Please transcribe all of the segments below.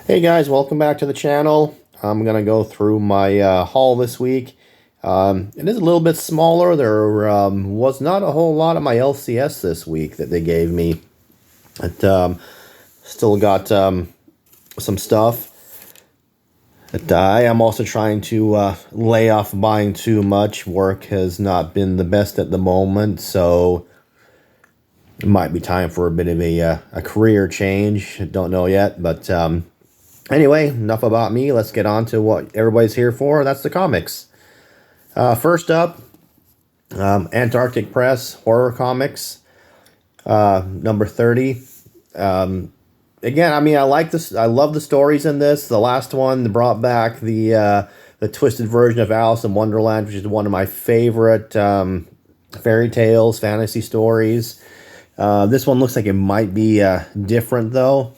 Hey guys, welcome back to the channel. I'm going to go through my haul this week. It is a little bit smaller. There was not a whole lot of my LCS this week that they gave me. But still got some stuff. But I am also trying to lay off buying too much. Work has not been the best at the moment, so it might be time for a bit of a career change. Don't know yet, but anyway, enough about me. Let's get on to what everybody's here for. That's the comics. First up, Antarctic Press Horror Comics, number 30. Again, I mean, I like this. I love the stories in this. The last one brought back the twisted version of Alice in Wonderland, which is one of my favorite fairy tales, fantasy stories. This one looks like it might be different, though.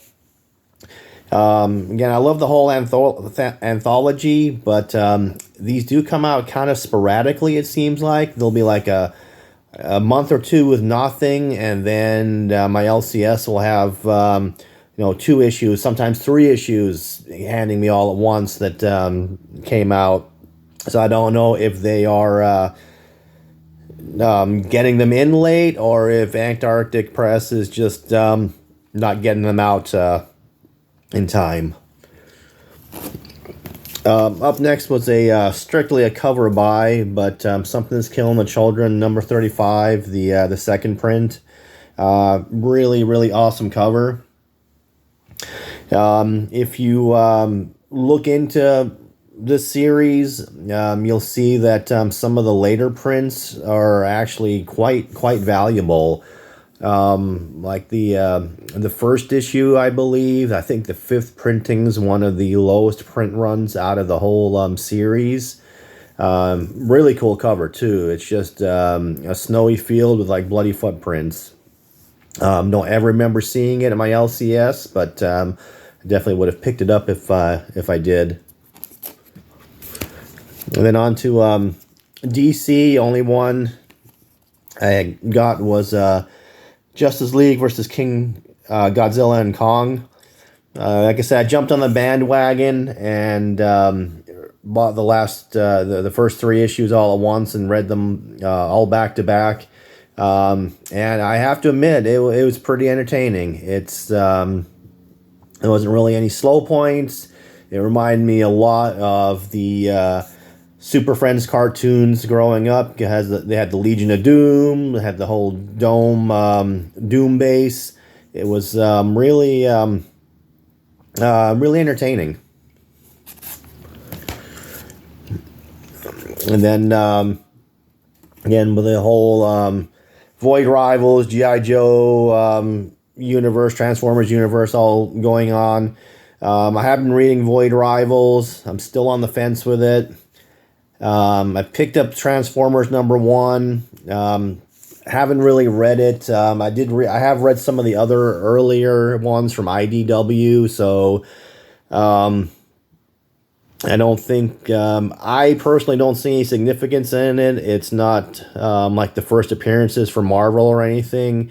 Again, I love the whole anthology, but these do come out kind of sporadically, it seems like. There'll be like a month or two with nothing, and then my LCS will have 2 issues, sometimes 3 issues, handing me all at once that came out. So I don't know if they are getting them in late, or if Antarctic Press is just not getting them out in time. Up next was a strictly a cover buy, but Something's Killing the Children, number 35, the second print. Really awesome cover. If you look into this series, you'll see that some of the later prints are actually quite valuable. Like the first issue, I believe. I think the 5th printing is one of the lowest print runs out of the whole series. Really cool cover too. It's just a snowy field with like bloody footprints. Don't ever remember seeing it at my LCS, but I definitely would have picked it up if I did. And then on to DC. Only one I got was Justice League versus King Godzilla and Kong. Like I said, I jumped on the bandwagon and bought the first 3 issues all at once and read them all back to back. And I have to admit, it was pretty entertaining. There wasn't really any slow points. It reminded me a lot of the Super Friends cartoons growing up. They had the Legion of Doom. They had the whole Doom base. It was really entertaining. And then again with the whole Void Rivals, G.I. Joe universe, Transformers universe, all going on. I have been reading Void Rivals. I'm still on the fence with it. I picked up Transformers number 1. Haven't really read it. I have read some of the other earlier ones from IDW, so I don't think I personally don't see any significance in it. It's not like the first appearances for Marvel or anything.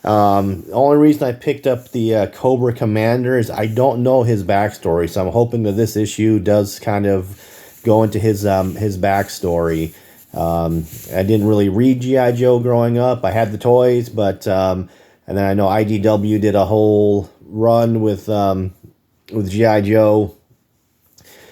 The only reason I picked up the Cobra Commander is I don't know his backstory, so I'm hoping that this issue does kind of go into his backstory. I didn't really read G.I. Joe growing up. I had the toys, but and then I know IDW did a whole run with G.I. Joe.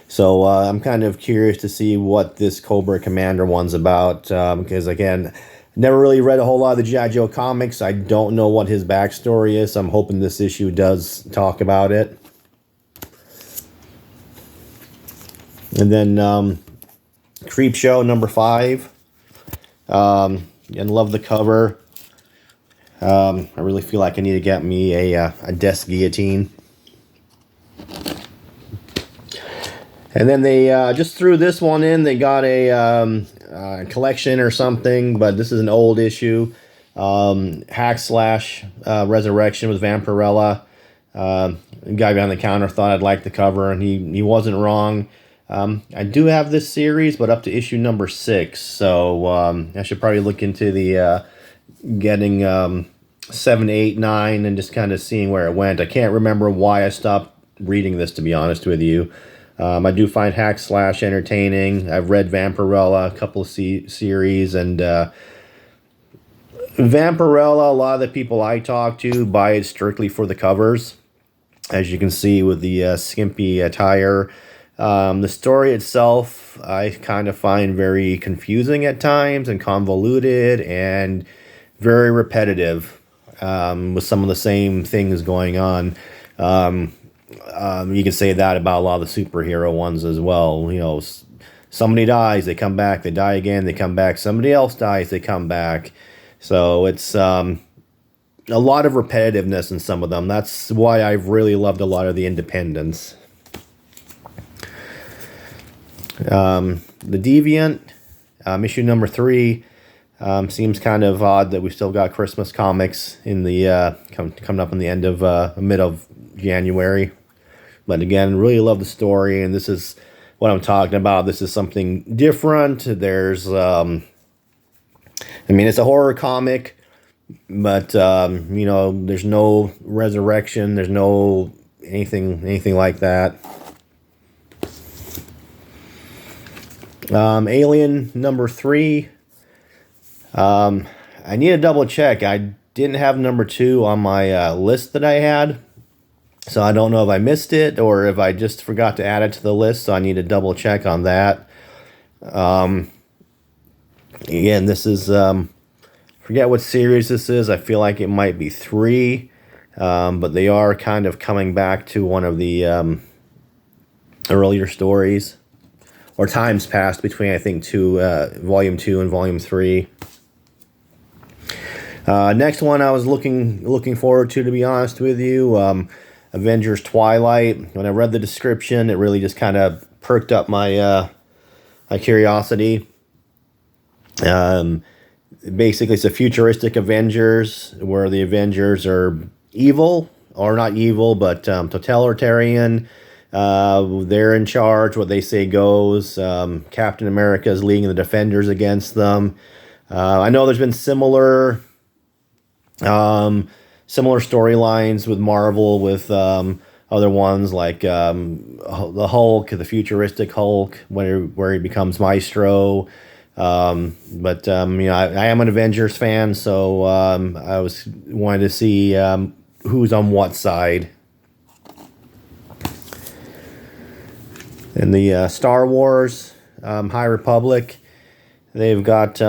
So I'm kind of curious to see what this Cobra Commander one's about, because again, never really read a whole lot of the G.I. Joe comics. I don't know what his backstory is, so I'm hoping this issue does talk about it. And then Creep Show number 5. And love the cover. I really feel like I need to get me a desk guillotine. And then they just threw this one in. They got a collection or something, but this is an old issue. Hack Slash Resurrection with Vampirella. The guy behind the counter thought I'd like the cover, and he wasn't wrong. I do have this series, but up to issue number 6, so I should probably look into the getting 7, 8, 9, and just kind of seeing where it went. I can't remember why I stopped reading this, to be honest with you. I do find Hack Slash entertaining. I've read Vampirella, a couple of series, and Vampirella, a lot of the people I talk to buy it strictly for the covers, as you can see with the skimpy attire. The story itself, I kind of find very confusing at times and convoluted and very repetitive, with some of the same things going on. You can say that about a lot of the superhero ones as well. You know, somebody dies, they come back, they die again, they come back. Somebody else dies, they come back. So it's a lot of repetitiveness in some of them. That's why I've really loved a lot of the independents. The Deviant, issue number 3, seems kind of odd that we've still got Christmas comics in the coming up in the end of mid of January. But again, really love the story, and this is what I'm talking about. This is something different. There's I mean, it's a horror comic, but you know, there's no resurrection, there's no anything like that. Alien number 3. I need to double check. I didn't have number 2 on my list that I had, so I don't know if I missed it or if I just forgot to add it to the list. So I need to double check on that. Again, this is forget what series this is. I feel like it might be 3, but they are kind of coming back to one of the earlier stories, or times past between, I think, volume 2 and volume 3. Next one I was looking forward to be honest with you, Avengers Twilight. When I read the description, it really just kind of perked up my my curiosity. Basically, it's a futuristic Avengers where the Avengers are evil, or not evil, but totalitarian. They're in charge. What they say goes. Captain America is leading the Defenders against them. I know there's been similar storylines with Marvel, with other ones like the Hulk, the futuristic Hulk, where he becomes Maestro. But you know, I am an Avengers fan, so I wanted to see who's on what side. In the Star Wars High Republic, they've got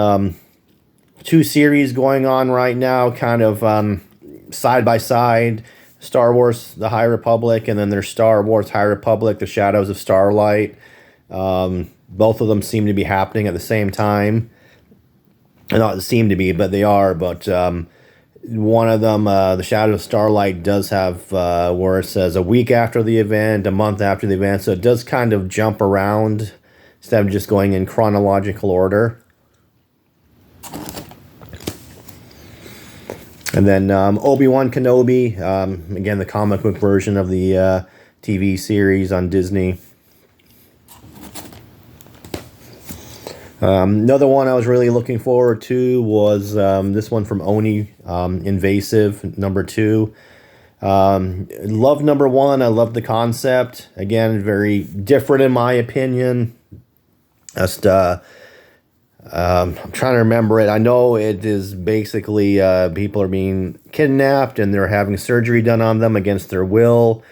2 series going on right now, kind of side by side. Star Wars The High Republic, and then there's Star Wars High Republic The Shadows of Starlight. Both of them seem to be happening at the same time. Not seem to be, but they are. But one of them, The Shadow of Starlight, does have where it says a week after the event, a month after the event. So it does kind of jump around instead of just going in chronological order. And then ObiWan Kenobi, again, the comic book version of the TV series on Disney. Another one I was really looking forward to was this one from Oni, Invasive, number 2. Love number 1. I love the concept. Again, very different in my opinion. Just I'm trying to remember it. I know it is basically people are being kidnapped and they're having surgery done on them against their will.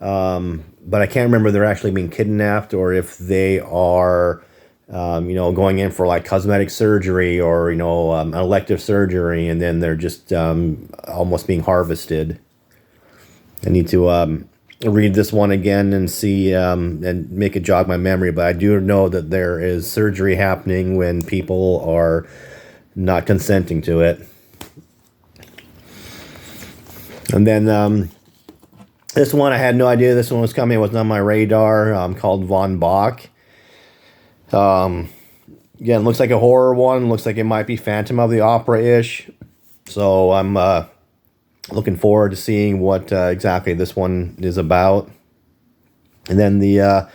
But I can't remember if they're actually being kidnapped or if they are you know, going in for like cosmetic surgery or, you know, an elective surgery, and then they're just almost being harvested. I need to read this one again and see and make it jog my memory, but I do know that there is surgery happening when people are not consenting to it. And then this one, I had no idea this one was coming. It wasn't on my radar. Called Vonach. Again, looks like a horror one. Looks like it might be Phantom of the Opera-ish. So I'm looking forward to seeing what exactly this one is about. And then the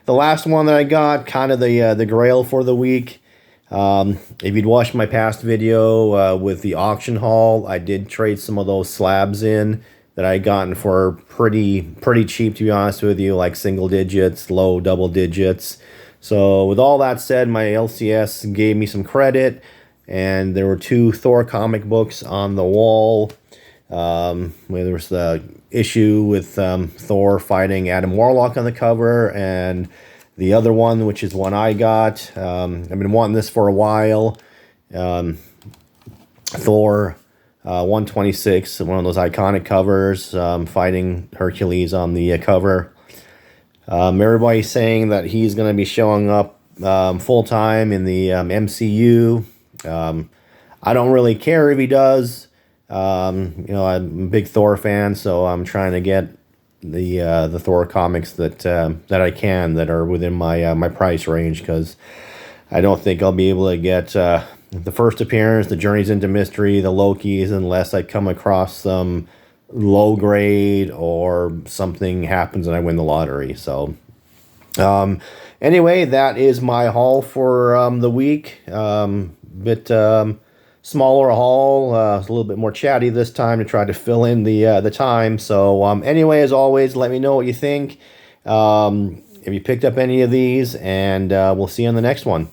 last one that I got, kind of the grail for the week. If you'd watched my past video with the auction haul, I did trade some of those slabs in that I gotten for pretty cheap, to be honest with you, like single digits, low double digits. So with all that said, my LCS gave me some credit, and there were 2 Thor comic books on the wall. Where there was the issue with Thor fighting Adam Warlock on the cover, and the other one, which is one I got. I've been wanting this for a while. Thor 126, one of those iconic covers, fighting Hercules on the cover. Everybody's saying that he's going to be showing up full-time in the MCU. I don't really care if he does. I'm a big Thor fan, so I'm trying to get the Thor comics that I can, that are within my price range, because I don't think I'll be able to get the first appearance, the Journeys into Mystery, the Lokis, unless I come across some low grade or something happens and I win the lottery. So anyway, that is my haul for the week. Smaller haul, a little bit more chatty this time to try to fill in the time. So anyway, as always, let me know what you think, if you picked up any of these, and we'll see you on the next one.